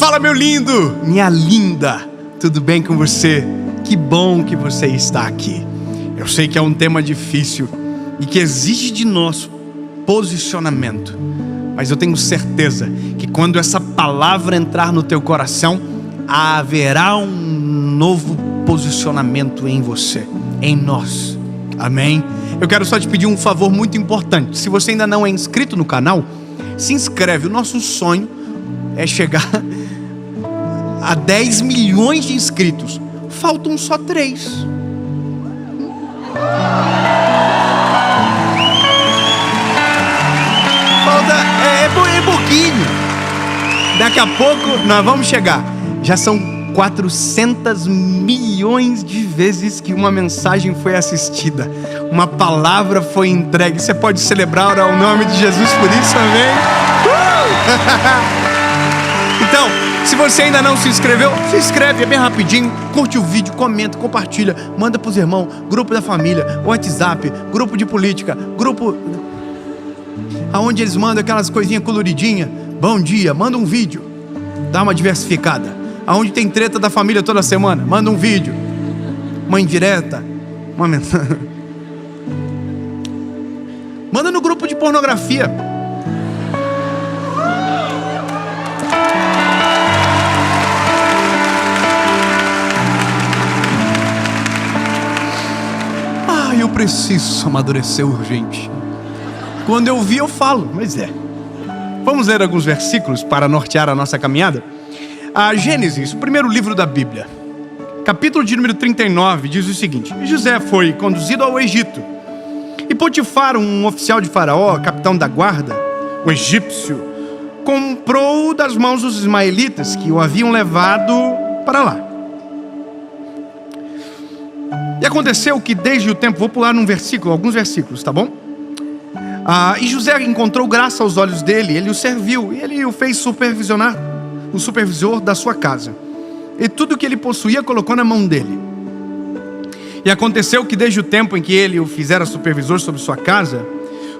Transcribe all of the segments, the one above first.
Fala, meu lindo, minha linda, tudo bem com você? Que bom que você está aqui. Eu sei que é um tema difícil e que exige de nós posicionamento, mas eu tenho certeza que quando essa palavra entrar no teu coração, haverá um novo posicionamento em você, em nós. Amém? Eu quero só te pedir um favor muito importante. Se você ainda não é inscrito no canal, se inscreve. O nosso sonho é chegar a 10 milhões de inscritos. Faltam só 3. É pouquinho. Daqui a pouco nós vamos chegar. Já são 400 milhões de vezes que uma mensagem foi assistida, uma palavra foi entregue. Você pode celebrar ao nome de Jesus por isso, amém? Então, se você ainda não se inscreveu, se inscreve, é bem rapidinho. Curte o vídeo, comenta, compartilha, manda pros irmãos, grupo da família, WhatsApp, grupo de política, grupo aonde eles mandam aquelas coisinhas coloridinhas. Bom dia, manda um vídeo, dá uma diversificada. Aonde tem treta da família toda semana, manda um vídeo, uma indireta, uma mensagem. Manda no grupo de pornografia. Eu preciso amadurecer urgente. Quando eu vi, eu falo, mas é. Vamos ler alguns versículos para nortear a nossa caminhada? A Gênesis, o primeiro livro da Bíblia, capítulo de número 39, diz o seguinte: José foi conduzido ao Egito, e Potifar, um oficial de Faraó, capitão da guarda, o egípcio, comprou das mãos dos ismaelitas que o haviam levado para lá. E aconteceu que desde o tempo, vou pular num versículo, alguns versículos, tá bom? E José encontrou graça aos olhos dele, ele o serviu, e ele o fez supervisionar, o supervisor da sua casa. E tudo que ele possuía colocou na mão dele. E aconteceu que desde o tempo em que ele o fizera supervisor sobre sua casa,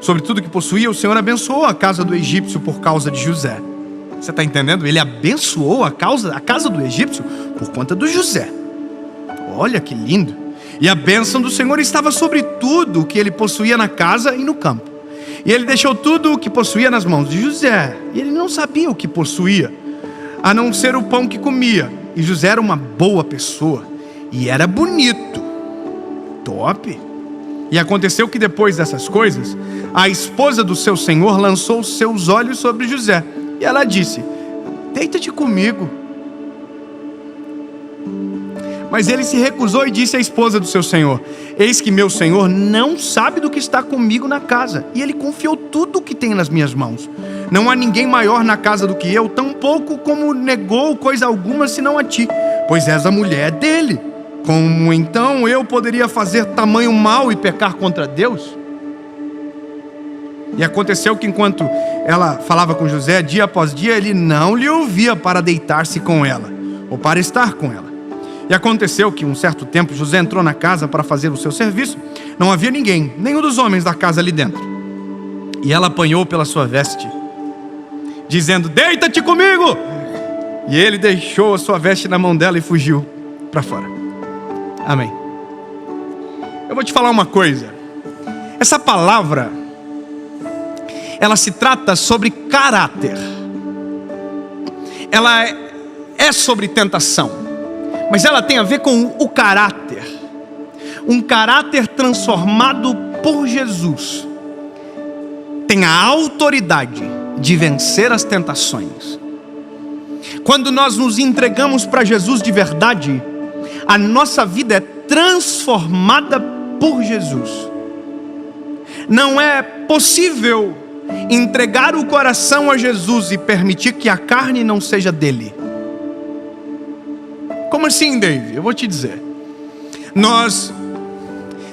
sobre tudo que possuía, o Senhor abençoou a casa do egípcio por causa de José. Você está entendendo? Ele abençoou a casa do egípcio por conta do José. Olha que lindo! E a bênção do Senhor estava sobre tudo o que ele possuía na casa e no campo. E ele deixou tudo o que possuía nas mãos de José. E ele não sabia o que possuía, a não ser o pão que comia. E José era uma boa pessoa. E era bonito. Top. E aconteceu que depois dessas coisas, a esposa do seu senhor lançou seus olhos sobre José. E ela disse: deita-te comigo. Mas ele se recusou e disse à esposa do seu senhor: eis que meu senhor não sabe do que está comigo na casa, e ele confiou tudo o que tem nas minhas mãos. Não há ninguém maior na casa do que eu, tampouco como negou coisa alguma senão a ti, pois és a mulher dele. Como então eu poderia fazer tamanho mal e pecar contra Deus? E aconteceu que enquanto ela falava com José, dia após dia, ele não lhe ouvia para deitar-se com ela, ou para estar com ela. E aconteceu que um certo tempo José entrou na casa para fazer o seu serviço. Não havia ninguém, nenhum dos homens da casa ali dentro. E ela apanhou pela sua veste, dizendo: deita-te comigo! E ele deixou a sua veste na mão dela e fugiu para fora. Amém. Eu vou te falar uma coisa. Essa palavra, ela se trata sobre caráter. Ela é sobre tentação, mas ela tem a ver com o caráter. Um caráter transformado por Jesus tem a autoridade de vencer as tentações. Quando nós nos entregamos para Jesus de verdade, a nossa vida é transformada por Jesus. Não é possível entregar o coração a Jesus e permitir que a carne não seja dele. Como assim, Dave? Eu vou te dizer. Nós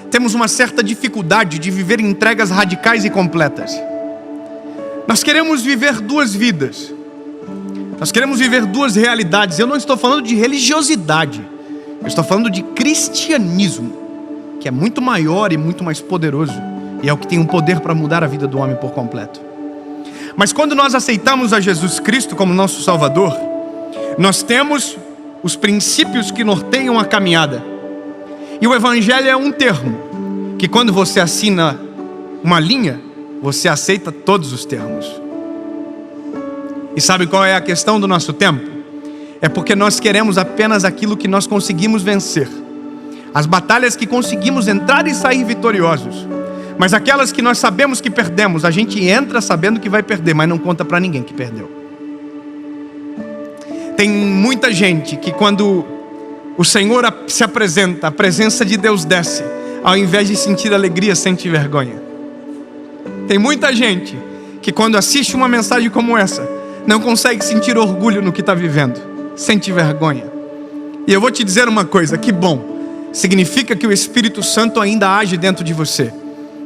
temos uma certa dificuldade de viver entregas radicais e completas. Nós queremos viver duas vidas. Nós queremos viver duas realidades. Eu não estou falando de religiosidade. Eu estou falando de cristianismo, que é muito maior e muito mais poderoso. E é o que tem um poder para mudar a vida do homem por completo. Mas quando nós aceitamos a Jesus Cristo como nosso Salvador, Nós temos os princípios que norteiam a caminhada. E o Evangelho é um termo que, quando você assina uma linha, você aceita todos os termos. E sabe qual é a questão do nosso tempo? É porque nós queremos apenas aquilo que nós conseguimos vencer, as batalhas que conseguimos entrar e sair vitoriosos. Mas aquelas que nós sabemos que perdemos, a gente entra sabendo que vai perder, mas não conta para ninguém que perdeu. Tem muita gente que, quando o Senhor se apresenta, a presença de Deus desce, ao invés de sentir alegria, sente vergonha. Tem muita gente que, quando assiste uma mensagem como essa, não consegue sentir orgulho no que está vivendo, sente vergonha. E eu vou te dizer uma coisa, que bom. Significa que o Espírito Santo ainda age dentro de você,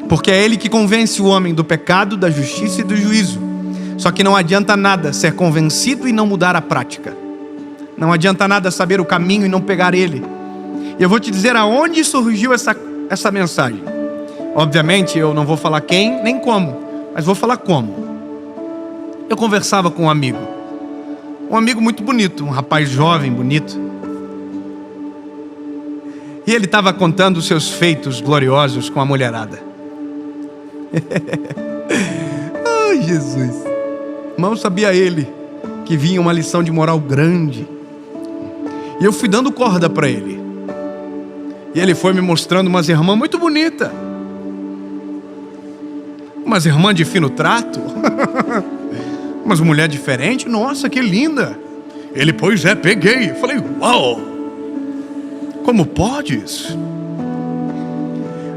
porque é Ele que convence o homem do pecado, da justiça e do juízo. Só que não adianta nada ser convencido e não mudar a prática. Não adianta nada saber o caminho e não pegar ele. E eu vou te dizer aonde surgiu essa mensagem. Obviamente eu não vou falar quem nem como, mas vou falar como. Eu conversava com um amigo muito bonito, um rapaz jovem, bonito. E ele estava contando os seus feitos gloriosos com a mulherada. Ai, Jesus. Mal sabia ele que vinha uma lição de moral grande. E eu fui dando corda para ele. E ele foi me mostrando umas irmãs muito bonitas. Umas irmãs de fino trato. Umas mulheres diferentes. Nossa, que linda. Ele, pois é, peguei. Eu falei, uau. Como pode isso?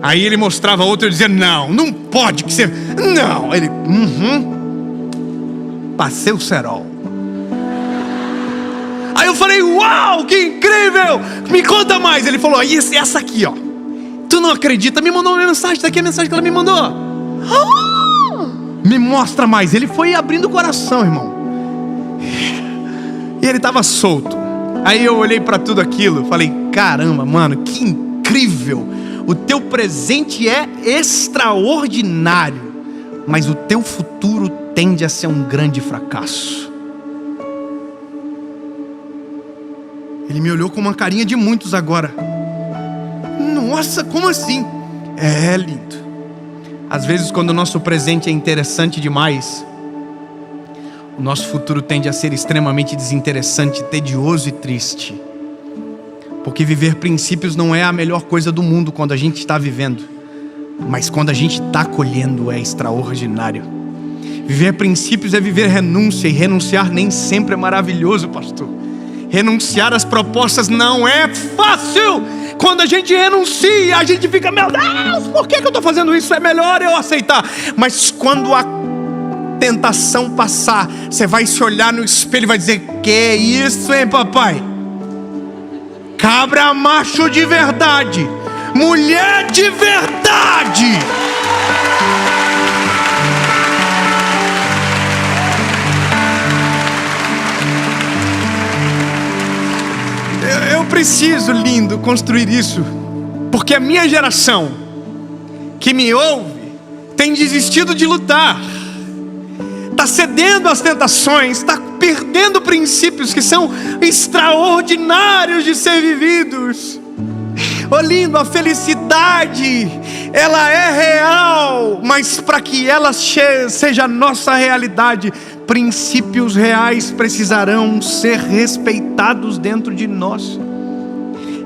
Aí ele mostrava outra e dizia, não pode que você... Não. Ele, passei o cerol. Aí eu falei, uau, que incrível. Me conta mais. Ele falou, essa aqui, ó. Tu não acredita? Me mandou uma mensagem. Daqui a mensagem que ela me mandou. Me mostra mais. Ele foi abrindo o coração, irmão. E ele estava solto. Aí eu olhei para tudo aquilo, falei, caramba, mano, que incrível. O teu presente é extraordinário, mas o teu futuro tende a ser um grande fracasso. Ele me olhou com uma carinha de muitos agora. Nossa, como assim? É lindo. Às vezes, quando o nosso presente é interessante demais, o nosso futuro tende a ser extremamente desinteressante, tedioso e triste. Porque viver princípios não é a melhor coisa do mundo quando a gente está vivendo, mas quando a gente está colhendo é extraordinário. Viver princípios é viver renúncia, e renunciar nem sempre é maravilhoso, pastor. Renunciar às propostas não é fácil. Quando a gente renuncia, a gente fica, meu Deus, por que eu estou fazendo isso? É melhor eu aceitar. Mas quando a tentação passar, você vai se olhar no espelho e vai dizer, que isso, hein, papai? Cabra macho de verdade, mulher de verdade. Eu preciso, lindo, construir isso, porque a minha geração que me ouve tem desistido de lutar, está cedendo às tentações, está perdendo princípios que são extraordinários de ser vividos. Oh, lindo, a felicidade, ela é real, mas para que ela seja a nossa realidade, princípios reais precisarão ser respeitados dentro de nós.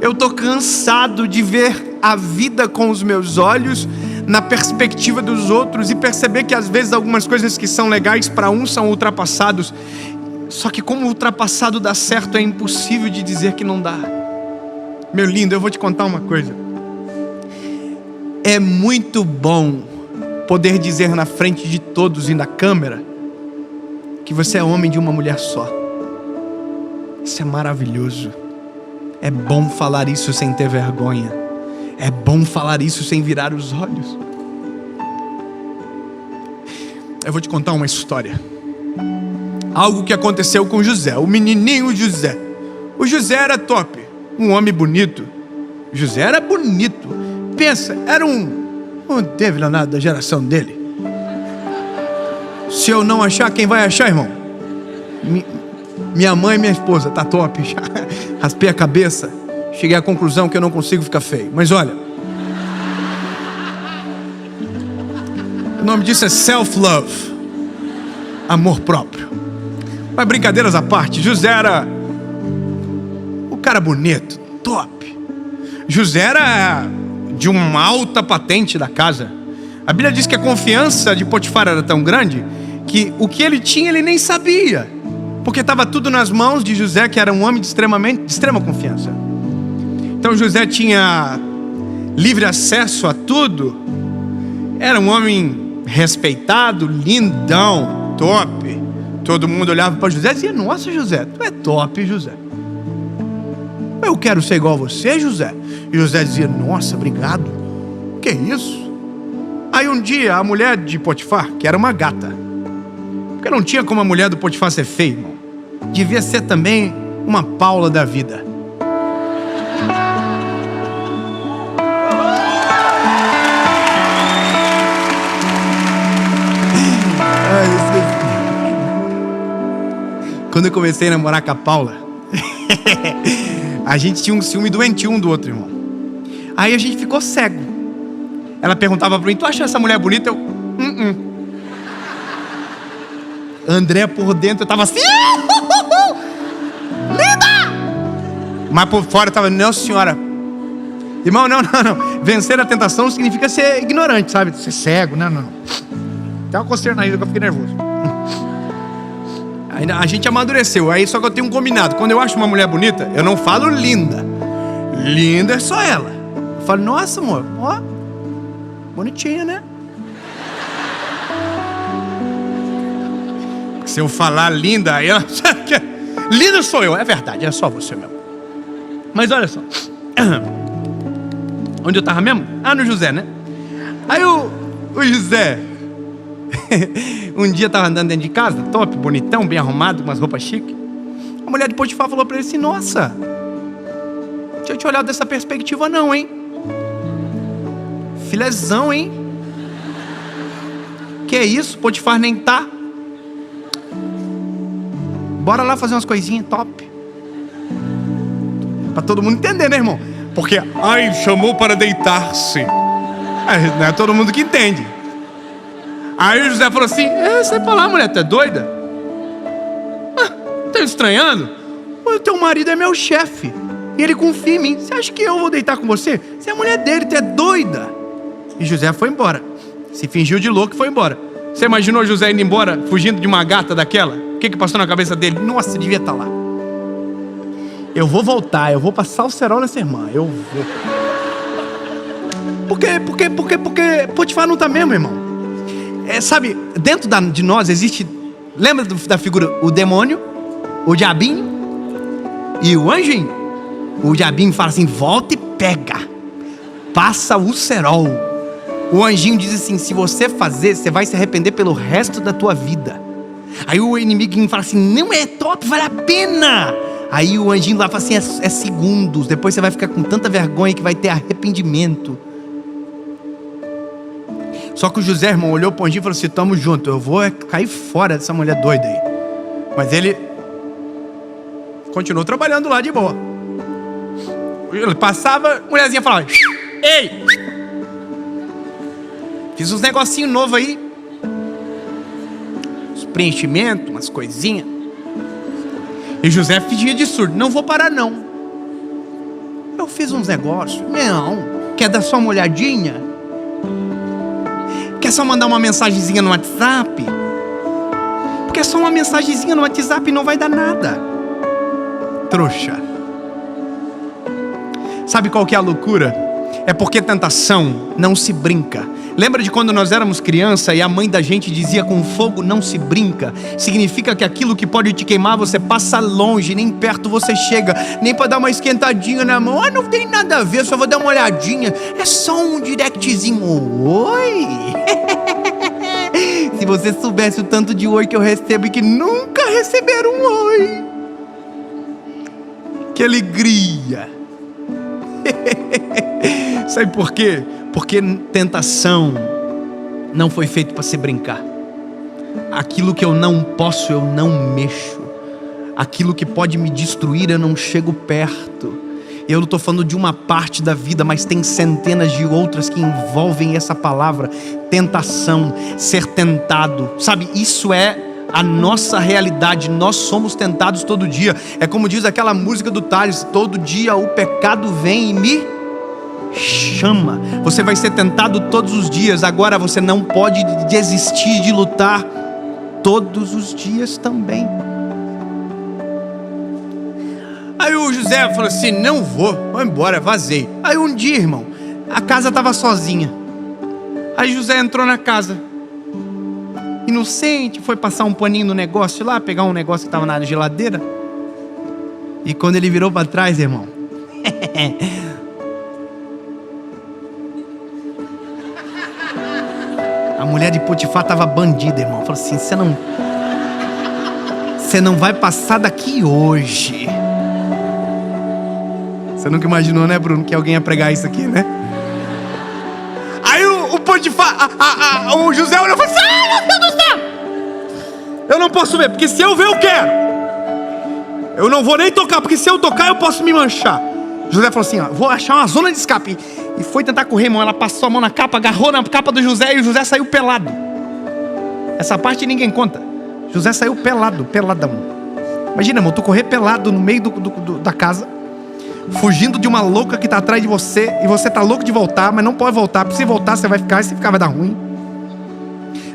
Eu estou cansado de ver a vida com os meus olhos na perspectiva dos outros e perceber que às vezes algumas coisas que são legais para uns são ultrapassados. Só que como ultrapassado dá certo, é impossível de dizer que não dá. Meu lindo, eu vou te contar uma coisa. É muito bom poder dizer na frente de todos e na câmera que você é homem de uma mulher só. Isso é maravilhoso. É bom falar isso sem ter vergonha. É bom falar isso sem virar os olhos. Eu vou te contar uma história. Algo que aconteceu com José, o menininho José. O José era top, um homem bonito. José era bonito. Pensa, era não teve nada da geração dele. Se eu não achar, quem vai achar, irmão? Minha mãe e minha esposa, tá top. Já raspei a cabeça, cheguei à conclusão que eu não consigo ficar feio. Mas olha, o nome disso é self-love, amor próprio. Mas brincadeiras à parte, José era o cara bonito, top. José era de uma alta patente da casa. A Bíblia diz que a confiança de Potifar era tão grande que o que ele tinha ele nem sabia, porque estava tudo nas mãos de José, que era um homem de extrema confiança. Então José tinha livre acesso a tudo. Era um homem respeitado, lindão, top. Todo mundo olhava para José e dizia: nossa, José, tu é top, José. Eu quero ser igual a você, José. E José dizia: nossa, obrigado. Que isso? Aí um dia a mulher de Potifar, que era uma gata, porque não tinha como a mulher do Potifar ser feia, irmão, devia ser também uma Paula da vida. Quando eu comecei a namorar com a Paula, a gente tinha um ciúme doentio um do outro, irmão. Aí a gente ficou cego. Ela perguntava pra mim: tu acha essa mulher bonita? Eu, André por dentro, eu tava assim, linda! Mas por fora eu tava: não, senhora. Irmão, não. Vencer a tentação significa ser ignorante, sabe? Ser cego, não. Tem uma coceira na vida que eu fiquei nervoso. Aí a gente amadureceu. Aí só que eu tenho um combinado: quando eu acho uma mulher bonita, eu não falo linda. Linda é só ela. Eu falo: nossa, amor, ó, bonitinha, né? Se eu falar linda, aí ela... linda sou eu, é verdade, é só você mesmo. Mas olha só, onde eu tava mesmo? No José, né? Aí o José um dia tava andando dentro de casa, top, bonitão, bem arrumado, com umas roupas chiques. A mulher de Potifar falou pra ele assim: nossa, deixa eu te olhar dessa perspectiva não, hein? Filezão, hein? Que é isso? Potifar nem tá. Bora lá fazer umas coisinhas top. Pra todo mundo entender, né, irmão? Porque, chamou para deitar-se. Não é todo mundo que entende. Aí o José falou assim: sai pra lá, mulher, tu é doida? Tá estranhando? O teu marido é meu chefe e ele confia em mim. Você acha que eu vou deitar com você? Você é a mulher dele, tu é doida. E José foi embora. Se fingiu de louco e foi embora. Você imaginou José indo embora, fugindo de uma gata daquela? O que passou na cabeça dele? Nossa, devia estar lá. Eu vou voltar, eu vou passar o cerol nessa irmã. Eu vou. Porque Potifar não tá mesmo, irmão. Sabe, dentro de nós existe... Lembra da figura? O demônio, o diabinho e o anjinho. O diabinho fala assim: volta e pega. Passa o cerol. O anjinho diz assim: se você fazer, você vai se arrepender pelo resto da tua vida. Aí o inimigo fala assim: não, é top, vale a pena. Aí o anjinho lá fala assim: é segundos. Depois você vai ficar com tanta vergonha que vai ter arrependimento. Só que o José, irmão, olhou pro anjinho e falou assim: tamo junto, eu vou cair fora dessa mulher doida aí. Mas ele continuou trabalhando lá de boa. Ele passava, a mulherzinha falava: ei, fiz uns negocinhos novos aí, uns preenchimentos, umas coisinhas. E José fingia de surdo: não vou parar não. Eu fiz uns negócios. Não, quer dar só uma olhadinha? Quer só mandar uma mensagenzinha no WhatsApp? Porque só uma mensagenzinha no WhatsApp não vai dar nada. Trouxa. Sabe qual que é a loucura? É porque tentação não se brinca. Lembra de quando nós éramos criança e a mãe da gente dizia: com fogo não se brinca? Significa que aquilo que pode te queimar você passa longe, nem perto você chega, nem para dar uma esquentadinha na mão. Não tem nada a ver, só vou dar uma olhadinha. É só um directzinho. Oi! Se você soubesse o tanto de oi que eu recebo e que nunca receberam um oi. Que alegria! Sabe por quê? Porque tentação não foi feito para se brincar. Aquilo que eu não posso, eu não mexo. aquilo que pode me destruir, eu não chego perto. Eu não estou falando de uma parte da vida, mas tem centenas de outras que envolvem essa palavra: tentação, ser tentado. Sabe, isso é a nossa realidade. Nós somos tentados todo dia. É como diz aquela música do Tales: todo dia o pecado vem e me chama. Você vai ser tentado todos os dias. Agora você não pode desistir de lutar todos os dias também. Aí o José falou assim: não vou embora, vazei. Aí um dia, irmão, a casa estava sozinha. Aí José entrou na casa, inocente, foi passar um paninho no negócio lá, pegar um negócio que estava na geladeira. E quando ele virou para trás, irmão, a mulher de Potifar estava bandida, irmão. Falou assim: você não vai passar daqui hoje. Você nunca imaginou, né, Bruno, que alguém ia pregar isso aqui, né? Aí o Potifar, o José olhou e falou assim: ai, meu Deus do céu, eu não posso ver, porque se eu ver eu quero. Eu não vou nem tocar, porque se eu tocar eu posso me manchar. José falou assim: ó, vou achar uma zona de escape. E foi tentar correr, irmão. Ela passou a mão na capa, agarrou na capa do José, e o José saiu pelado. Essa parte ninguém conta. José saiu pelado, peladão. Imagina, irmão, tu correr pelado no meio da casa, fugindo de uma louca que está atrás de você, e você está louco de voltar, mas não pode voltar, porque se voltar você vai ficar, e se ficar vai dar ruim.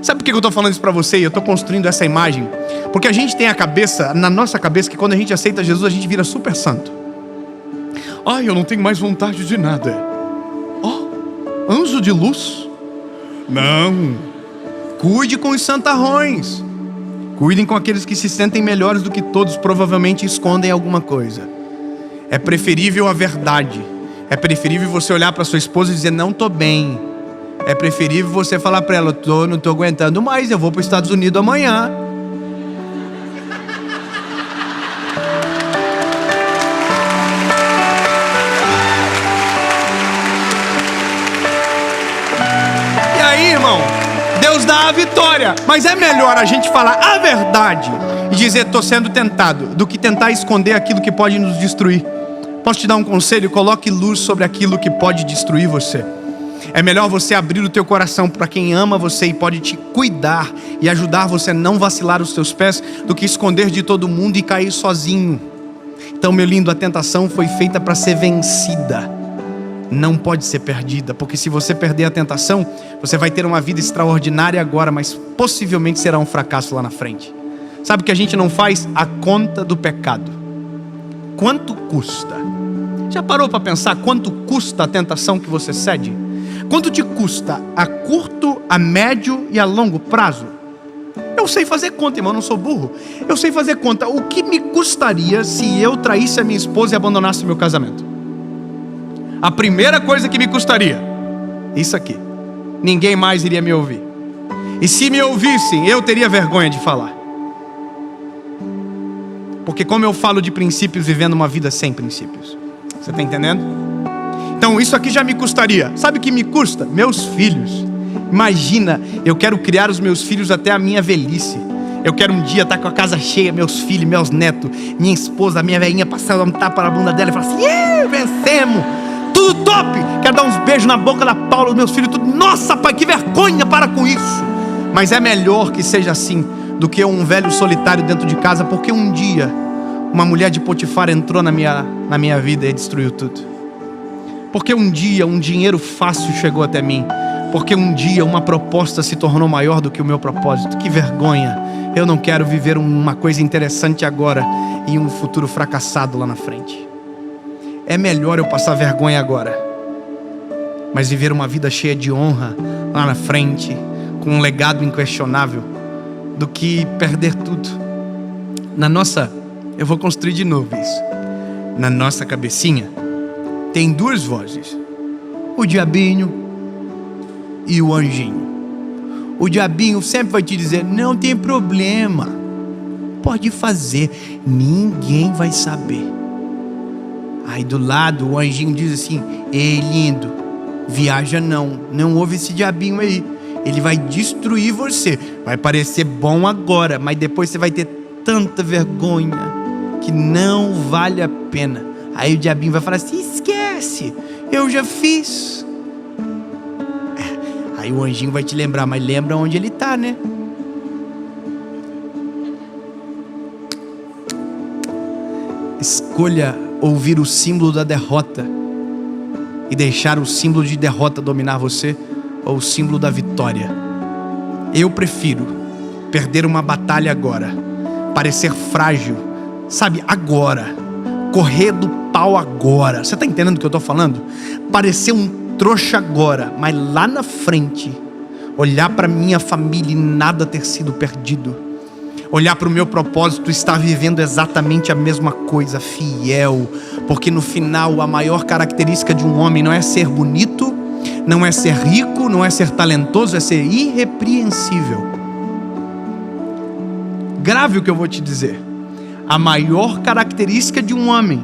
Sabe por que eu estou falando isso para você? E eu estou construindo essa imagem porque a gente tem a cabeça, na nossa cabeça, que quando a gente aceita Jesus, a gente vira super santo. Ai, eu não tenho mais vontade de nada. Anjo de luz? Não. Cuide com os santarrões. Cuidem com aqueles que se sentem melhores do que todos, provavelmente escondem alguma coisa. É preferível a verdade. É preferível você olhar para sua esposa e dizer: não estou bem. É preferível você falar para ela: não estou aguentando mais, eu vou para os Estados Unidos amanhã. E aí, irmão, Deus dá a vitória. Mas é melhor a gente falar a verdade e dizer: estou sendo tentado, do que tentar esconder aquilo que pode nos destruir. Posso te dar um conselho? Coloque luz sobre aquilo que pode destruir você. É melhor você abrir o teu coração para quem ama você e pode te cuidar e ajudar você a não vacilar os teus pés, do que esconder de todo mundo e cair sozinho. Então, meu lindo, a tentação foi feita para ser vencida. Não pode ser perdida, porque se você perder a tentação, você vai ter uma vida extraordinária agora, mas possivelmente será um fracasso lá na frente. Sabe o que a gente não faz? A conta do pecado. Quanto custa? Já parou para pensar quanto custa a tentação que você cede? Quanto te custa a curto, a médio e a longo prazo? Eu sei fazer conta, irmão, eu não sou burro. Eu sei fazer conta. O que me custaria se eu traísse a minha esposa e abandonasse o meu casamento? A primeira coisa que me custaria: isso aqui. Ninguém mais iria me ouvir. E se me ouvissem, eu teria vergonha de falar. Porque como eu falo de princípios vivendo uma vida sem princípios? Você está entendendo? Então isso aqui já me custaria. Sabe o que me custa? Meus filhos. Imagina, eu quero criar os meus filhos até a minha velhice. Eu quero um dia estar com a casa cheia, meus filhos, meus netos, minha esposa, minha velhinha, passar um tapa na bunda dela e falar assim: vencemos, tudo top. Quero dar uns beijos na boca da Paula, meus filhos, tudo. Nossa, pai, que vergonha, para com isso. Mas é melhor que seja assim do que um velho solitário dentro de casa, porque um dia uma mulher de Potifar entrou na minha vida e destruiu tudo. Porque um dia um dinheiro fácil chegou até mim. Porque um dia uma proposta se tornou maior do que o meu propósito. Que vergonha. Eu não quero viver uma coisa interessante agora e um futuro fracassado lá na frente. É melhor eu passar vergonha agora, mas viver uma vida cheia de honra lá na frente, com um legado inquestionável, do que perder tudo. Eu vou construir de novo isso. Na nossa cabecinha tem duas vozes: o diabinho e o anjinho. O diabinho sempre vai te dizer: não tem problema, pode fazer, ninguém vai saber. Aí do lado o anjinho diz assim: ei, lindo, viaja não ouve esse diabinho aí, ele vai destruir você. Vai parecer bom agora, mas depois você vai ter tanta vergonha. que não vale a pena. Aí o diabinho vai falar assim: esquece, eu já fiz. Aí o anjinho vai te lembrar, mas lembra onde ele está, né? Escolha ouvir o símbolo da derrota e deixar o símbolo de derrota dominar você, ou o símbolo da vitória. Eu prefiro perder uma batalha agora, parecer frágil, sabe, agora, correr do pau agora. Você está entendendo o que eu estou falando? Parecer um trouxa agora, mas lá na frente olhar para minha família e nada ter sido perdido, olhar para o meu propósito, estar vivendo exatamente a mesma coisa, fiel. Porque no final a maior característica de um homem não é ser bonito, não é ser rico, não é ser talentoso, é ser irrepreensível. Grave o que eu vou te dizer. A maior característica de um homem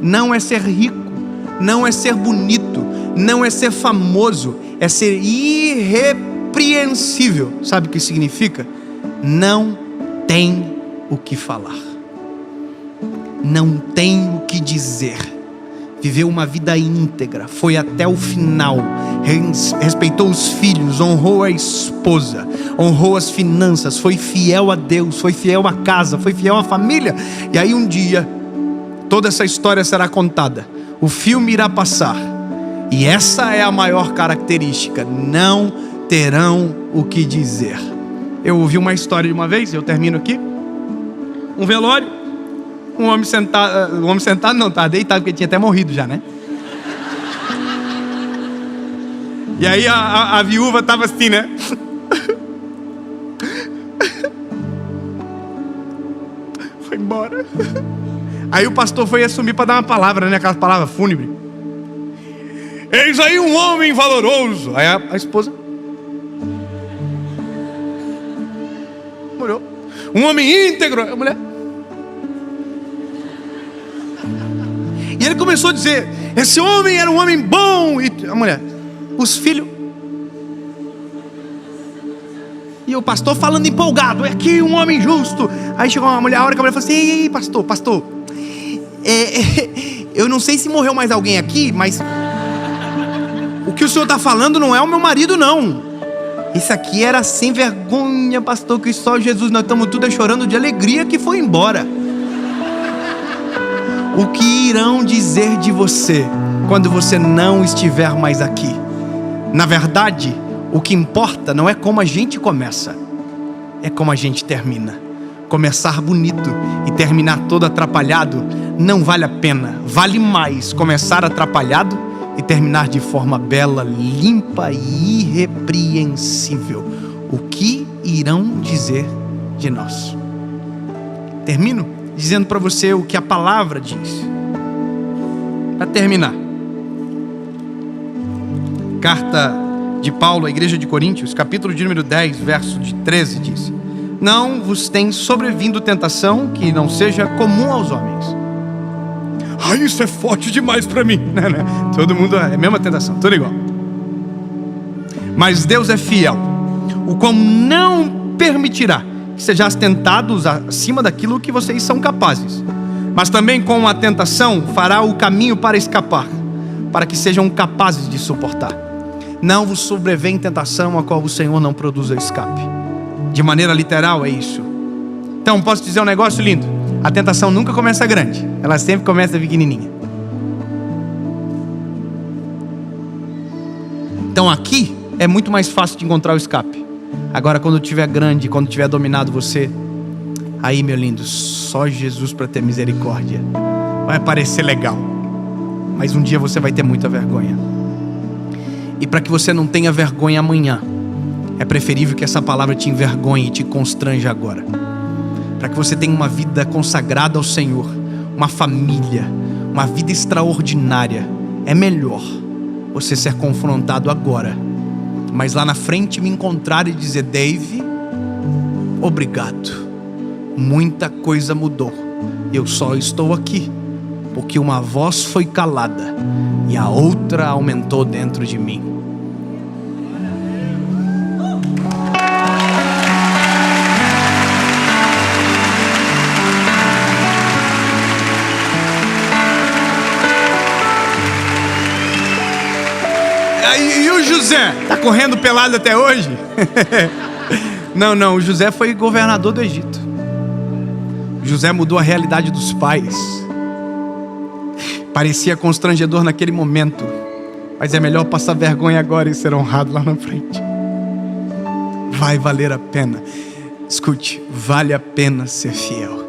não é ser rico, não é ser bonito, não é ser famoso, é ser irrepreensível. Sabe o que significa? Não tem o que falar, não tem o que dizer. Viveu uma vida íntegra, foi até o final, respeitou os filhos, honrou a esposa, honrou as finanças, foi fiel a Deus, foi fiel à casa, foi fiel à família. E aí um dia toda essa história será contada, o filme irá passar, e essa é a maior característica: não terão o que dizer. Eu ouvi uma história de uma vez, eu termino aqui. Um velório, um homem sentado não, estava deitado porque tinha até morrido já, né? E aí a viúva estava assim, né? Foi embora. Aí o pastor foi assumir para dar uma palavra, né? Aquela palavra fúnebre. Eis aí um homem valoroso. Aí a esposa morreu. Um homem íntegro. A mulher. E ele começou a dizer: esse homem era um homem bom. E a mulher: os filhos. E o pastor falando empolgado: é aqui um homem justo. Aí chegou uma mulher, a hora que a mulher falou assim: ei, pastor, eu não sei se morreu mais alguém aqui, mas o que o senhor está falando não é o meu marido, não. Isso aqui era sem vergonha, pastor, que só Jesus, nós estamos tudo chorando de alegria que foi embora. O que irão dizer de você quando você não estiver mais aqui? Na verdade, o que importa não é como a gente começa, é como a gente termina. Começar bonito e terminar todo atrapalhado não vale a pena. Vale mais começar atrapalhado e terminar de forma bela, limpa e irrepreensível. O que irão dizer de nós? Termino dizendo para você o que a palavra diz. Para terminar, carta de Paulo à igreja de Coríntios, capítulo de número 10, verso de 13, diz: não vos tem sobrevindo tentação que não seja comum aos homens. Isso é forte demais para mim. Não. Todo mundo é a mesma tentação, tudo igual. Mas Deus é fiel, o qual não permitirá que sejais tentados acima daquilo que vocês são capazes, mas também com a tentação fará o caminho para escapar, para que sejam capazes de suportar. Não vos sobrevém tentação a qual o Senhor não produza escape. De maneira literal é isso. Então posso dizer um negócio lindo: a tentação nunca começa grande, ela sempre começa pequenininha. Então aqui é muito mais fácil de encontrar o escape. Agora quando tiver grande, quando tiver dominado você, aí meu lindo, só Jesus para ter misericórdia. Vai parecer legal, mas um dia você vai ter muita vergonha. E para que você não tenha vergonha amanhã, é preferível que essa palavra te envergonhe e te constranja agora. Para que você tenha uma vida consagrada ao Senhor, uma família, uma vida extraordinária, é melhor você ser confrontado agora, mas lá na frente me encontrar e dizer: Dave, obrigado, muita coisa mudou, eu só estou aqui porque uma voz foi calada e a outra aumentou dentro de mim. E o José? Tá correndo pelado até hoje? Não, o José foi governador do Egito. O José mudou a realidade dos pais. Parecia constrangedor naquele momento, mas é melhor passar vergonha agora e ser honrado lá na frente. Vai valer a pena. Escute, vale a pena ser fiel.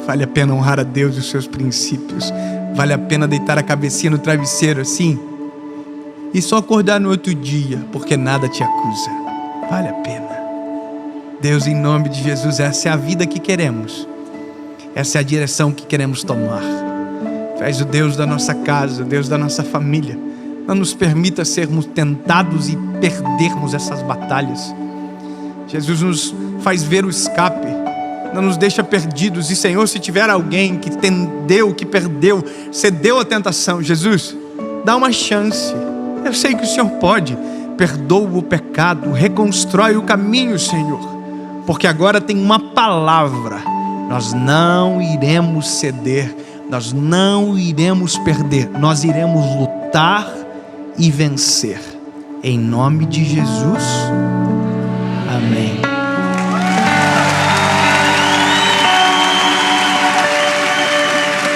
Vale a pena honrar a Deus e os seus princípios. Vale a pena deitar a cabecinha no travesseiro assim e só acordar no outro dia, porque nada te acusa. Vale a pena. Deus, em nome de Jesus, essa é a vida que queremos. Essa é a direção que queremos tomar. Tu és o Deus da nossa casa, o Deus da nossa família. Não nos permita sermos tentados e perdermos essas batalhas. Jesus nos faz ver o escape. Não nos deixa perdidos. E Senhor, se tiver alguém que entendeu, que perdeu, cedeu à tentação, Jesus, dá uma chance. Eu sei que o Senhor pode. Perdoa o pecado, reconstrói o caminho, Senhor. Porque agora tem uma palavra. Nós não iremos ceder. Nós não iremos perder. Nós iremos lutar e vencer. Em nome de Jesus. Amém.